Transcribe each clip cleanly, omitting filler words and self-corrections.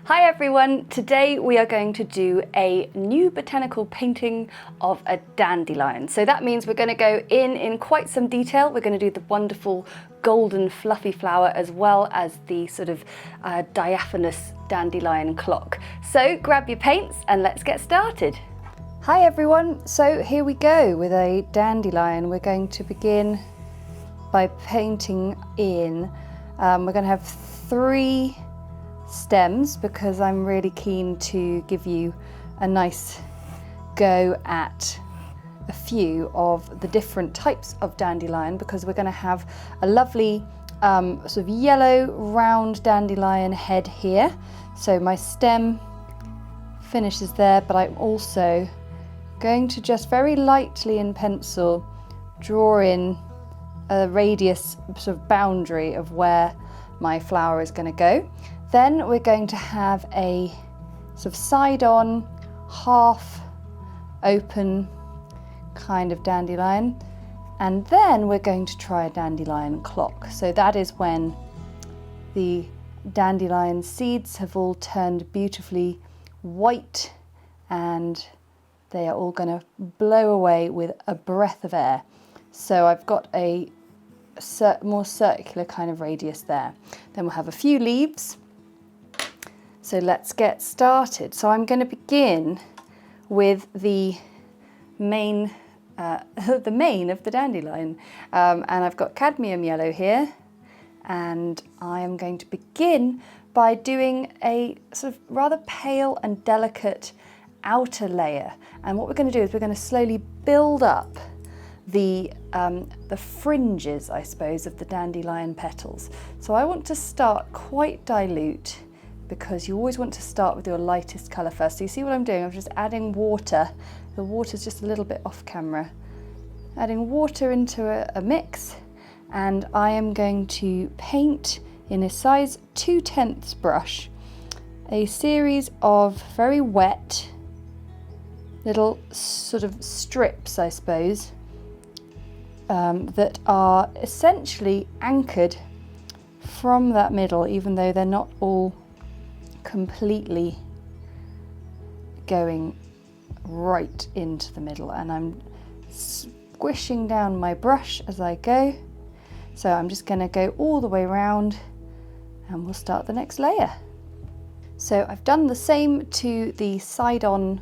Hi everyone, today we are going to do a new botanical painting of a dandelion. So that means we're going to go in quite some detail. We're going to do the wonderful golden fluffy flower as well as the sort of diaphanous dandelion clock. So grab your paints and let's get started. Hi everyone, so here we go with a dandelion. We're going to begin by painting in. We're going to have 3 stems because I'm really keen to give you a nice go at a few of the different types of dandelion, because we're going to have a lovely sort of yellow round dandelion head here. So my stem finishes there, but I'm also going to just very lightly in pencil draw in a radius sort of boundary of where my flower is going to go. Then we're going to have a sort of side-on, half open kind of dandelion, and then we're going to try a dandelion clock. So that is when the dandelion seeds have all turned beautifully white and they are all going to blow away with a breath of air. So I've got a more circular kind of radius there. Then we'll have a few leaves. So let's get started. So I'm going to begin with the main of the dandelion. And I've got cadmium yellow here. And I am going to begin by doing a sort of rather pale and delicate outer layer. And what we're going to do is we're going to slowly build up the fringes, I suppose, of the dandelion petals. So I want to start quite dilute, because you always want to start with your lightest colour first. So you see what I'm doing? I'm just adding water. The water's just a little bit off camera. Adding water into a mix, and I am going to paint in a size 2/10 brush a series of very wet little sort of strips, I suppose, that are essentially anchored from that middle, even though they're not all completely going right into the middle. And I'm squishing down my brush as I go. So I'm just going to go all the way around and we'll start the next layer. So I've done the same to the side-on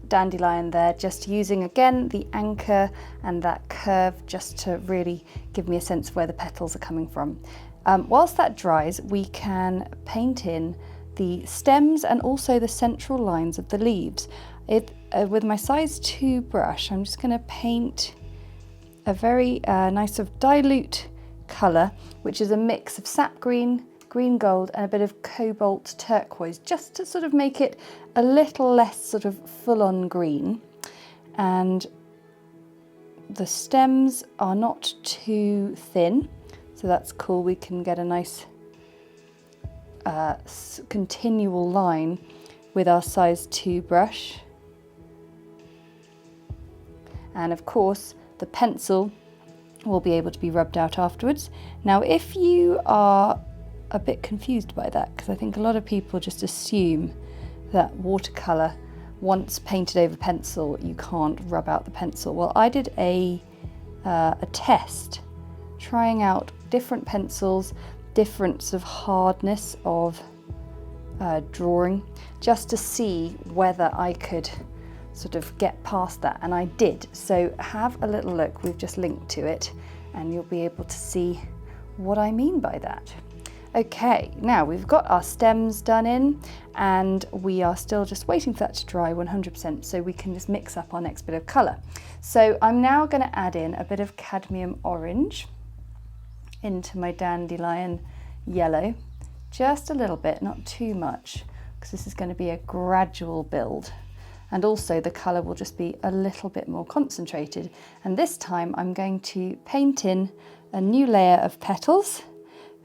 dandelion there, just using again the anchor and that curve just to really give me a sense of where the petals are coming from. Whilst that dries, we can paint in the stems and also the central lines of the leaves. With my size 2 brush, I'm just going to paint a very nice sort of dilute colour, which is a mix of sap green, green gold and a bit of cobalt turquoise, just to sort of make it a little less sort of full-on green. And the stems are not too thin, so that's cool. We can get a nice continual line with our size 2 brush. And of course the pencil will be able to be rubbed out afterwards. Now if you are a bit confused by that, because I think a lot of people just assume that watercolour, once painted over pencil, you can't rub out the pencil. Well, I did a test trying out different pencils, different sort of hardness of drawing, just to see whether I could sort of get past that, and I did. So have a little look, we've just linked to it and you'll be able to see what I mean by that. Okay, now we've got our stems done in and we are still just waiting for that to dry 100% so we can just mix up our next bit of colour. So I'm now going to add in a bit of cadmium orange into my dandelion yellow, just a little bit, not too much, because this is going to be a gradual build. And also the colour will just be a little bit more concentrated. And this time I'm going to paint in a new layer of petals,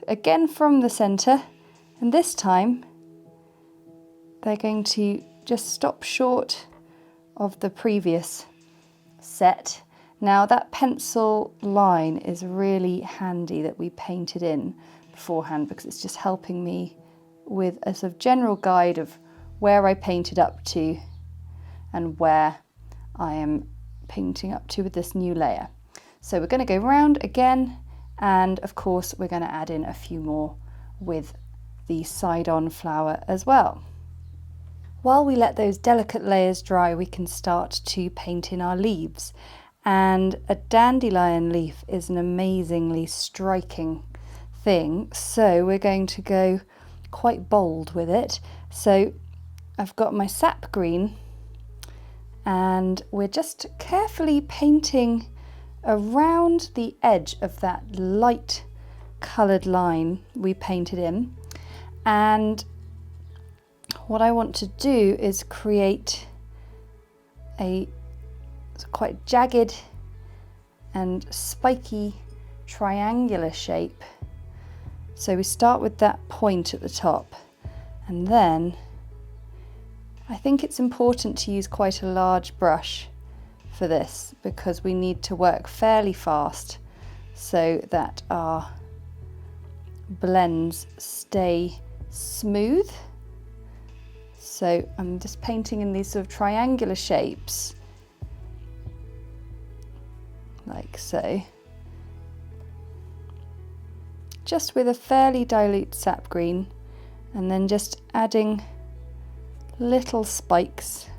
again from the centre, and this time they're going to just stop short of the previous set. Now that pencil line is really handy that we painted in beforehand, because it's just helping me with a sort of general guide of where I painted up to and where I am painting up to with this new layer. So we're going to go round again, and of course we're going to add in a few more with the side-on flower as well. While we let those delicate layers dry, we can start to paint in our leaves. And a dandelion leaf is an amazingly striking thing, so we're going to go quite bold with it. So I've got my Sap Green, and we're just carefully painting around the edge of that light coloured line we painted in. And what I want to do is create a quite jagged and spiky triangular shape. So we start with that point at the top, and then I think it's important to use quite a large brush for this because we need to work fairly fast so that our blends stay smooth. So I'm just painting in these sort of triangular shapes, like so, just with a fairly dilute sap green, and then just adding little spikes.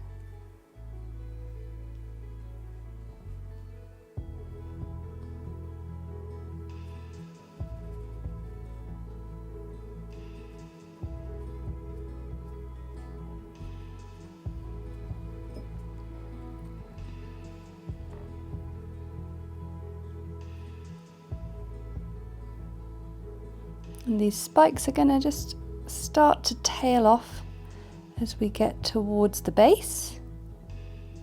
And these spikes are going to just start to tail off as we get towards the base.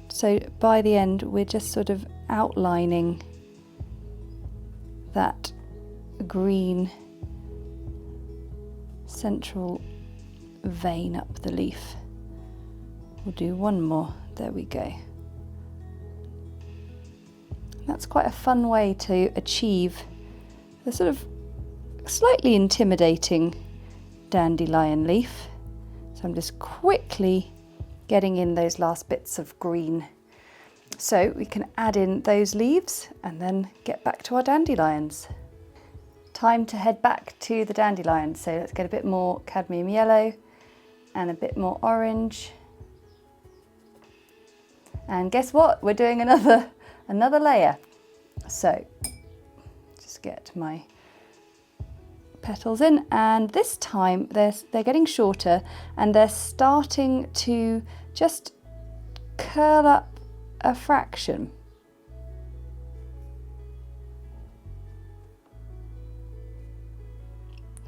So by the end, we're just sort of outlining that green central vein up the leaf. We'll do one more. There we go. That's quite a fun way to achieve the sort of slightly intimidating dandelion leaf. So I'm just quickly getting in those last bits of green so we can add in those leaves and then get back to our dandelions. Time to head back to the dandelions. So let's get a bit more cadmium yellow and a bit more orange. And guess what? We're doing another layer. So just get my petals in, and this time they're getting shorter and they're starting to just curl up a fraction.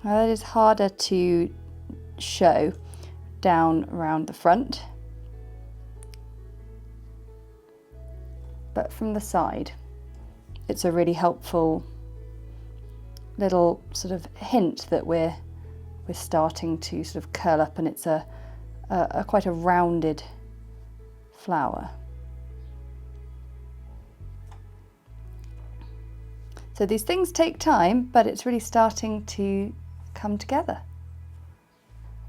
Now that is harder to show down around the front, but from the side it's a really helpful little sort of hint that we're starting to sort of curl up, and it's a quite a rounded flower. So these things take time, but it's really starting to come together.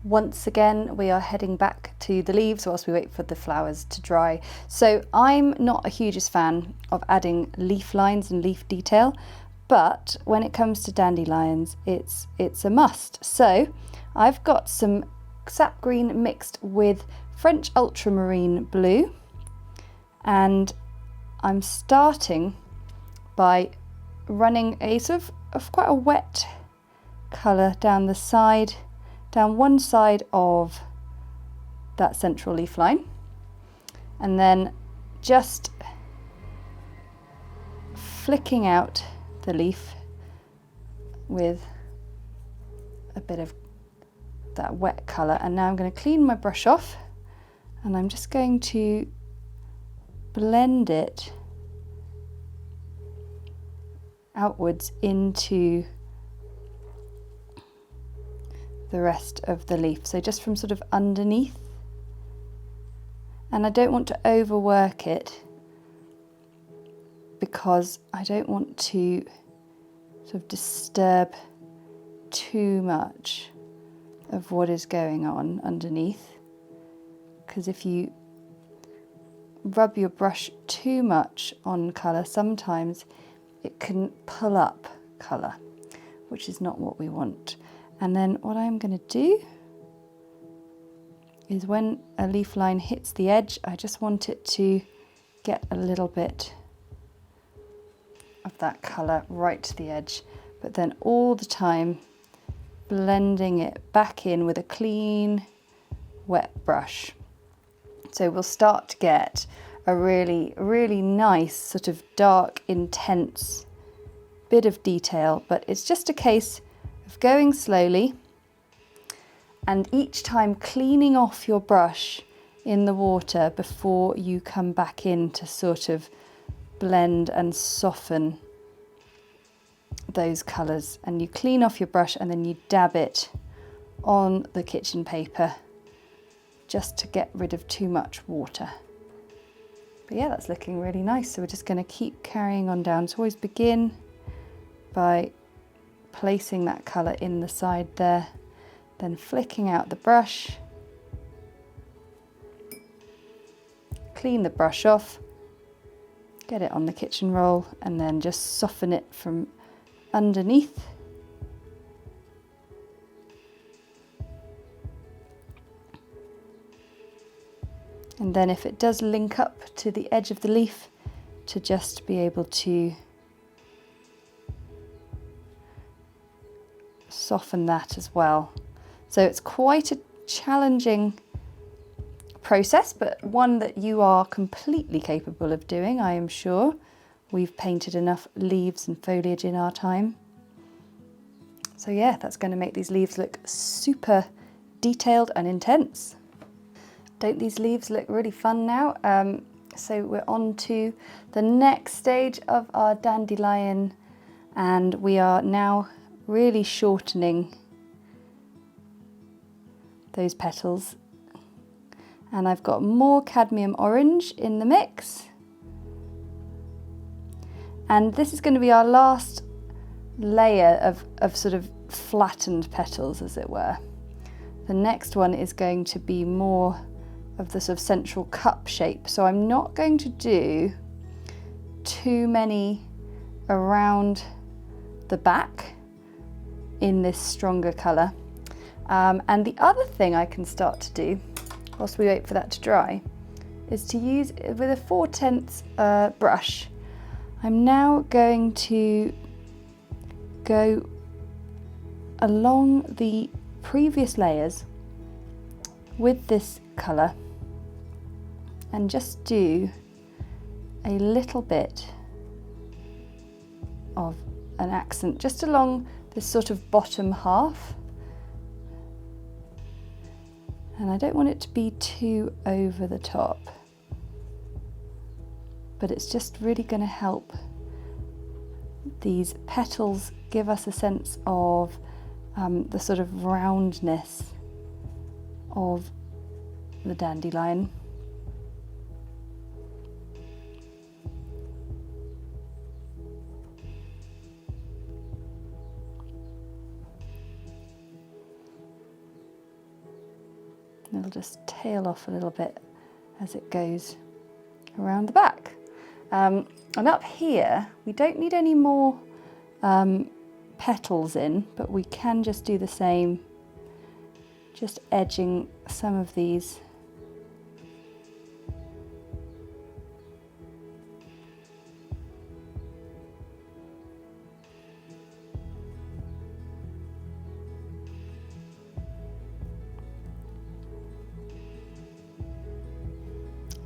Once again, we are heading back to the leaves whilst we wait for the flowers to dry. So I'm not a hugest fan of adding leaf lines and leaf detail, but when it comes to dandelions, it's a must. So I've got some sap green mixed with French ultramarine blue, and I'm starting by running a sort of quite a wet colour down the side, down one side of that central leaf line, and then just flicking out the leaf with a bit of that wet colour. And now I'm going to clean my brush off, and I'm just going to blend it outwards into the rest of the leaf, so just from sort of underneath. And I don't want to overwork it because I don't want to sort of disturb too much of what is going on underneath, because if you rub your brush too much on colour, sometimes it can pull up colour, which is not what we want. And then what I'm going to do is when a leaf line hits the edge, I just want it to get a little bit of that colour right to the edge, but then all the time blending it back in with a clean, wet brush. So we'll start to get a really, really nice sort of dark, intense bit of detail, but it's just a case of going slowly and each time cleaning off your brush in the water before you come back in to sort of blend and soften those colours. And you clean off your brush and then you dab it on the kitchen paper just to get rid of too much water. But yeah, that's looking really nice. So we're just going to keep carrying on down. So always begin by placing that colour in the side there, then flicking out the brush, clean the brush off, get it on the kitchen roll, and then just soften it from underneath. And then if it does link up to the edge of the leaf, to just be able to soften that as well. So it's quite a challenging process, but one that you are completely capable of doing, I am sure. We've painted enough leaves and foliage in our time. So yeah, that's going to make these leaves look super detailed and intense. Don't these leaves look really fun now? So we're on to the next stage of our dandelion, and we are now really shortening those petals. And I've got more cadmium orange in the mix. And this is going to be our last layer of sort of flattened petals, as it were. The next one is going to be more of the sort of central cup shape. So I'm not going to do too many around the back in this stronger colour. And the other thing I can start to do, whilst we wait for that to dry, is to use, with a 4/10 brush, I'm now going to go along the previous layers with this colour and just do a little bit of an accent just along this sort of bottom half. And I don't want it to be too over the top, but it's just really going to help these petals give us a sense of the sort of roundness of the dandelion. It'll just tail off a little bit as it goes around the back. And up here, we don't need any more petals in, but we can just do the same, just edging some of these .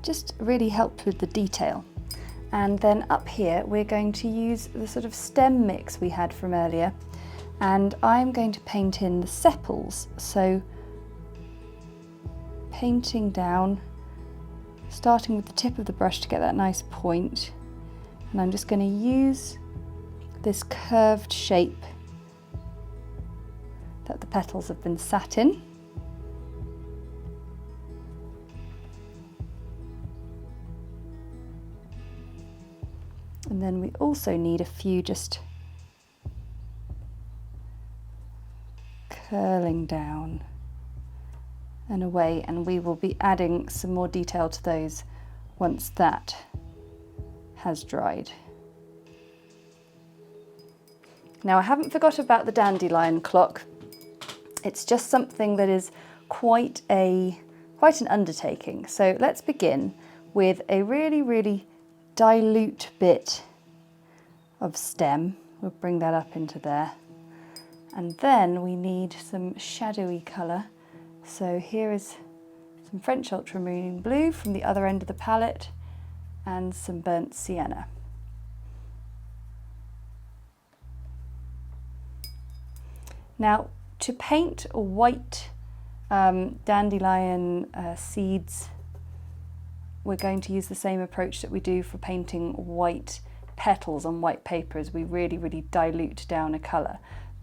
Just really helped with the detail. And then up here we're going to use the sort of stem mix we had from earlier, and I'm going to paint in the sepals. So painting down, starting with the tip of the brush to get that nice point, and I'm just going to use this curved shape that the petals have been sat in. And then we also need a few just curling down and away, and we will be adding some more detail to those once that has dried. Now, I haven't forgot about the dandelion clock. It's just something that is quite an undertaking. So let's begin with a really dilute bit of stem. We'll bring that up into there. And then we need some shadowy colour. So here is some French Ultramarine blue from the other end of the palette and some burnt sienna. Now, to paint white dandelion seeds, we're going to use the same approach that we do for painting white petals on white paper, as we really dilute down a colour.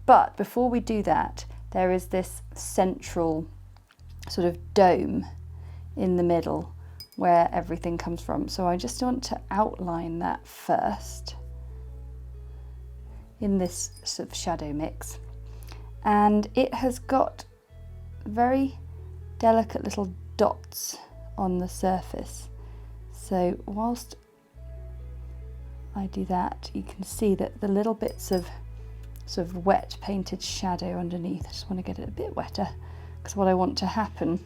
But before we do that, there is this central sort of dome in the middle where everything comes from. So I just want to outline that first in this sort of shadow mix. And it has got very delicate little dots on the surface. So whilst I do that, you can see that the little bits of sort of wet painted shadow underneath. I just want to get it a bit wetter, because what I want to happen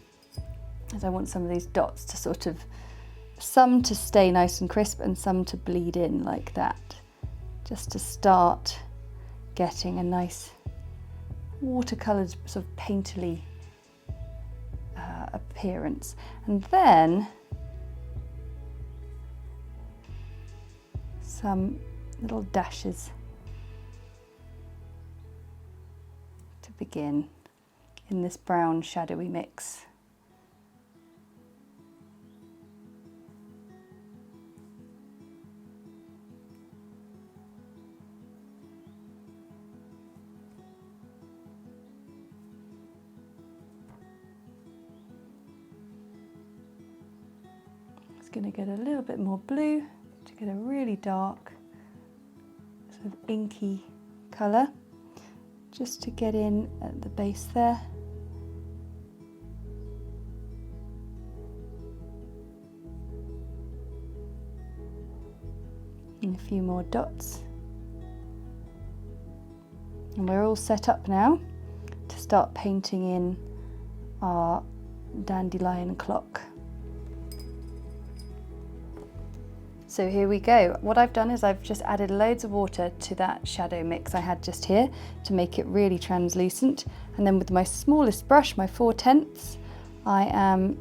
is I want some of these dots to sort of, some to stay nice and crisp and some to bleed in like that, just to start getting a nice watercoloured sort of painterly appearance. And then some little dashes to begin in this brown shadowy mix. Going to get a little bit more blue to get a really dark sort of inky colour, just to get in at the base there. And a few more dots. And we're all set up now to start painting in our dandelion clock. So here we go. What I've done is I've just added loads of water to that shadow mix I had just here to make it really translucent. And then with my smallest brush, my 4/10, I am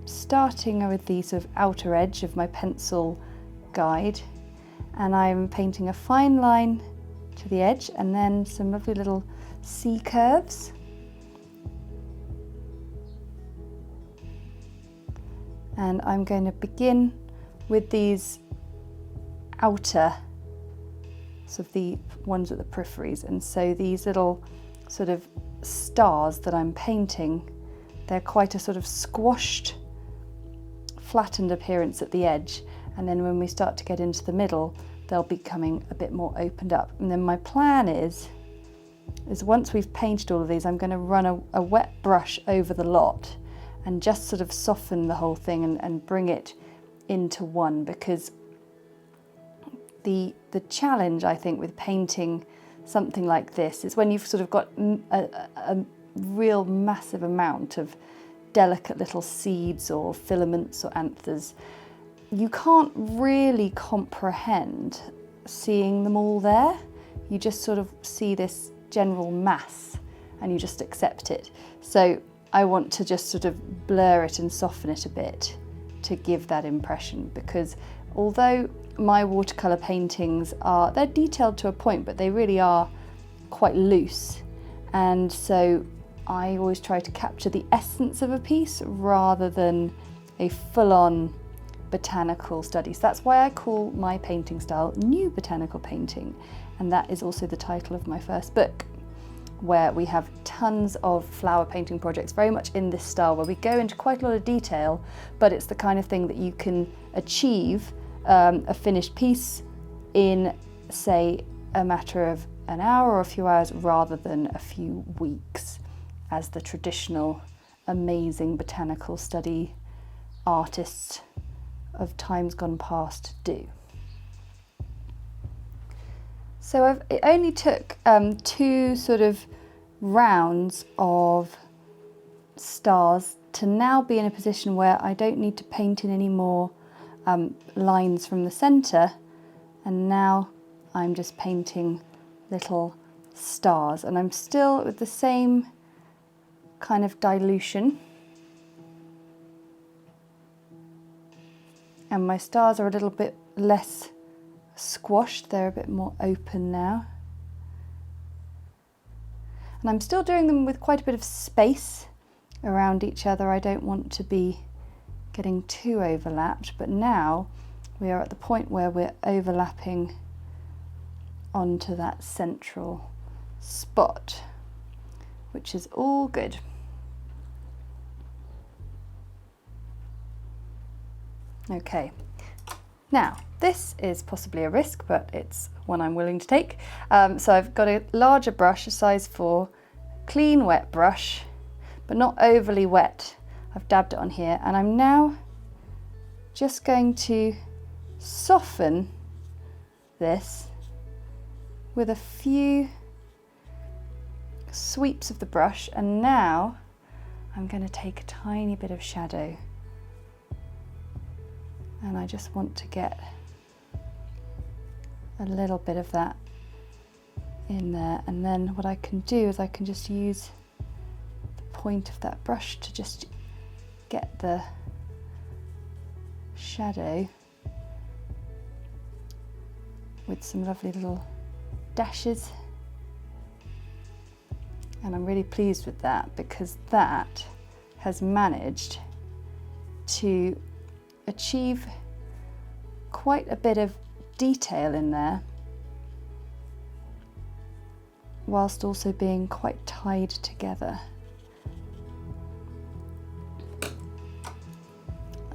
starting with the sort of outer edge of my pencil guide, and I'm painting a fine line to the edge and then some lovely little C curves. And I'm going to begin with these outer, sort of the ones at the peripheries. And so these little sort of stars that I'm painting, they're quite a sort of squashed, flattened appearance at the edge. And then when we start to get into the middle, they'll be coming a bit more opened up. And then my plan is once we've painted all of these, I'm going to run a wet brush over the lot and just sort of soften the whole thing and bring it into one, because the challenge, I think, with painting something like this is when you've sort of got a real massive amount of delicate little seeds or filaments or anthers, you can't really comprehend seeing them all there. You just sort of see this general mass and you just accept it. So I want to just sort of blur it and soften it a bit to give that impression, because although my watercolour paintings they're detailed to a point, but they really are quite loose, and so I always try to capture the essence of a piece rather than a full-on botanical study. So that's why I call my painting style New Botanical Painting, and that is also the title of my first book, where we have tons of flower painting projects very much in this style, where we go into quite a lot of detail, but it's the kind of thing that you can achieve a finished piece in, say, a matter of an hour or a few hours rather than a few weeks, as the traditional amazing botanical study artists of times gone past do. So it only took 2 sort of rounds of stars to now be in a position where I don't need to paint in any more lines from the centre, and now I'm just painting little stars, and I'm still with the same kind of dilution, and my stars are a little bit less squashed, they're a bit more open now, and I'm still doing them with quite a bit of space around each other. I don't want to be getting too overlapped, but now we are at the point where we're overlapping onto that central spot, which is all good. Okay, now this is possibly a risk, but it's one I'm willing to take. So I've got a larger brush, a size 4, clean wet brush, but not overly wet. I've dabbed it on here, and I'm now just going to soften this with a few sweeps of the brush, and now I'm going to take a tiny bit of shadow, and I just want to get a little bit of that in there, and then what I can do is I can just use the point of that brush to just get the shadow with some lovely little dashes, and I'm really pleased with that because that has managed to achieve quite a bit of detail in there whilst also being quite tied together.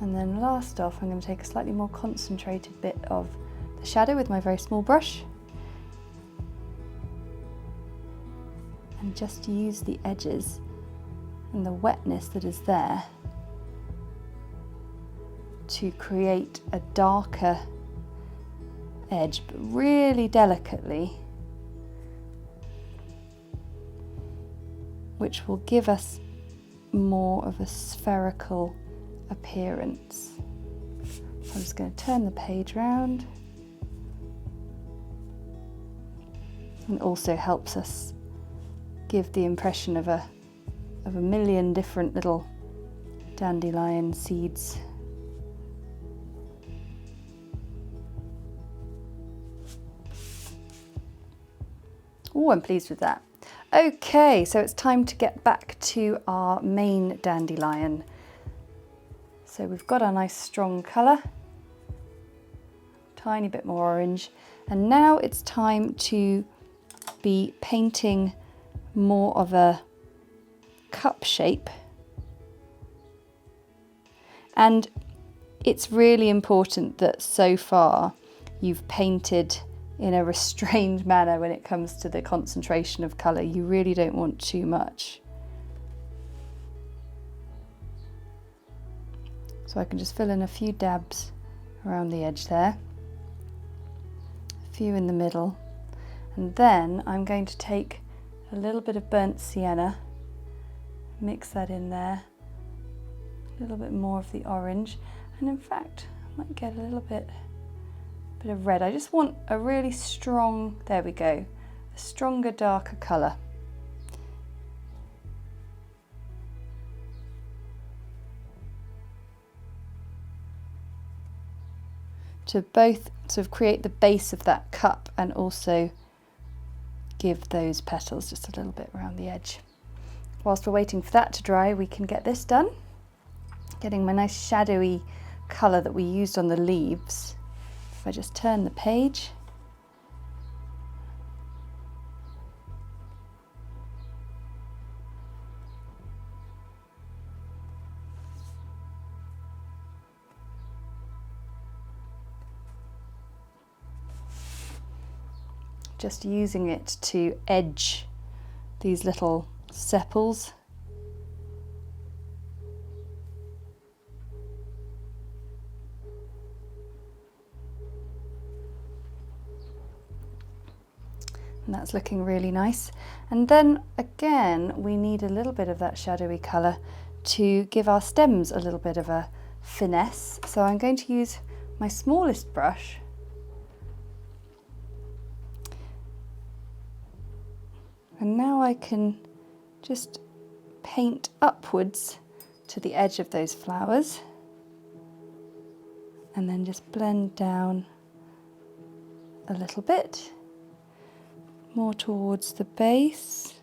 And then last off, I'm going to take a slightly more concentrated bit of the shadow with my very small brush and just use the edges and the wetness that is there to create a darker edge, but really delicately, which will give us more of a spherical appearance. I'm just going to turn the page round, and also helps us give the impression of a million different little dandelion seeds. Oh, I'm pleased with that. Okay, so it's time to get back to our main dandelion. So we've got a nice strong colour, tiny bit more orange, and now it's time to be painting more of a cup shape. And it's really important that so far you've painted in a restrained manner when it comes to the concentration of colour. You really don't want too much. So I can just fill in a few dabs around the edge there, a few in the middle, and then I'm going to take a little bit of burnt sienna, mix that in there, a little bit more of the orange, and in fact I might get a little bit of red. I just want a really strong, there we go, a stronger, darker colour. To both sort of create the base of that cup and also give those petals just a little bit around the edge. Whilst we're waiting for that to dry, we can get this done. Getting my nice shadowy colour that we used on the leaves. If I just turn the page, just using it to edge these little sepals. And that's looking really nice. And then again, we need a little bit of that shadowy colour to give our stems a little bit of a finesse. So I'm going to use my smallest brush and now I can just paint upwards to the edge of those flowers and then just blend down a little bit more towards the base.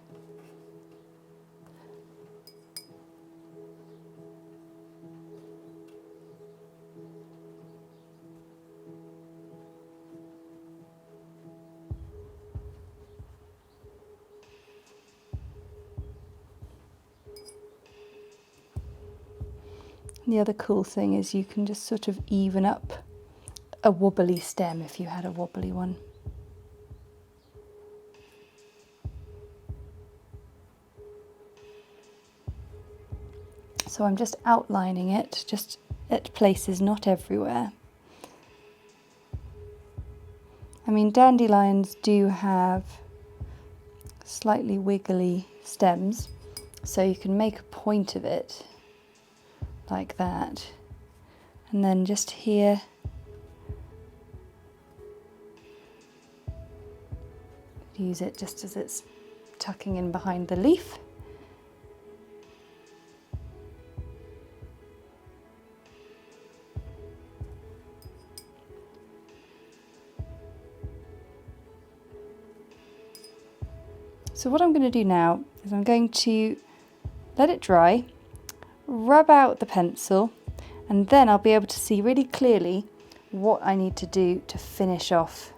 The other cool thing is you can just sort of even up a wobbly stem if you had a wobbly one. So I'm just outlining it, just at places, not everywhere. I mean, dandelions do have slightly wiggly stems, so you can make a point of it like that. And then just here, use it just as it's tucking in behind the leaf. So what I'm going to do now is I'm going to let it dry, rub out the pencil, and then I'll be able to see really clearly what I need to do to finish off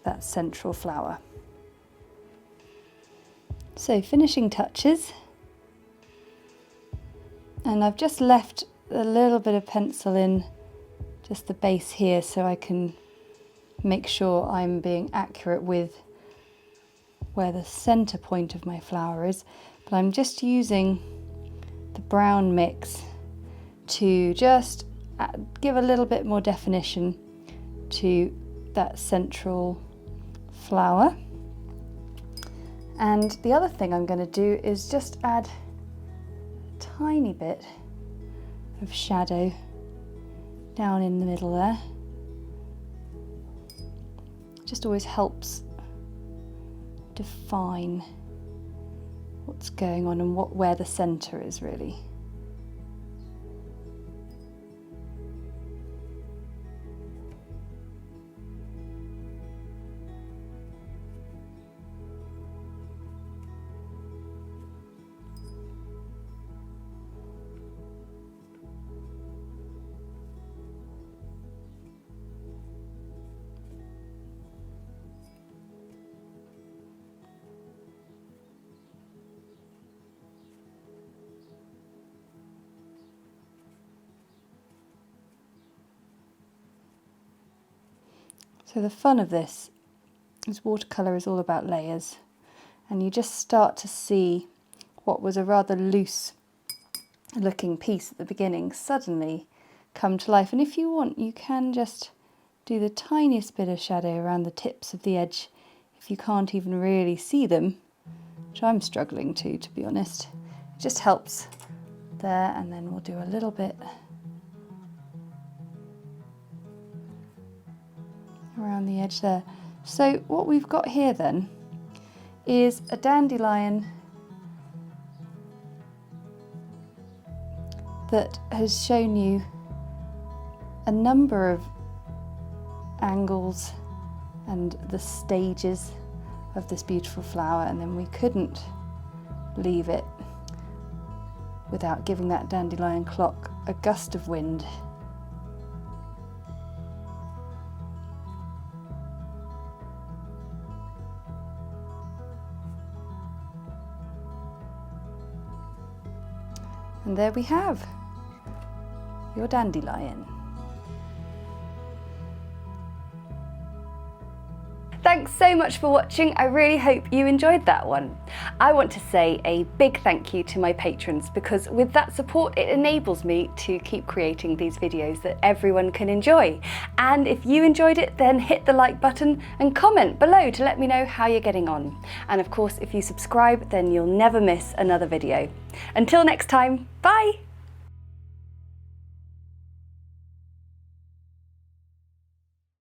that central flower. So finishing touches, and I've just left a little bit of pencil in just the base here so I can make sure I'm being accurate with where the center point of my flower is, but I'm just using the brown mix to just give a little bit more definition to that central flower. And the other thing I'm going to do is just add a tiny bit of shadow down in the middle there. Just always helps define what's going on and where the center is really. So the fun of this is watercolour is all about layers, and you just start to see what was a rather loose looking piece at the beginning suddenly come to life. And if you want, you can just do the tiniest bit of shadow around the tips of the edge if you can't even really see them, which I'm struggling to be honest. It just helps there, and then we'll do a little bit around the edge there. So what we've got here then is a dandelion that has shown you a number of angles and the stages of this beautiful flower, and then we couldn't leave it without giving that dandelion clock a gust of wind. And there we have your dandelion. thanks so much for watching. I really hope you enjoyed that one. I want to say a big thank you to my patrons, because with that support it enables me to keep creating these videos that everyone can enjoy. And if you enjoyed it, then hit the like button and comment below to let me know how you're getting on. And of course, if you subscribe, then you'll never miss another video. Until next time, bye!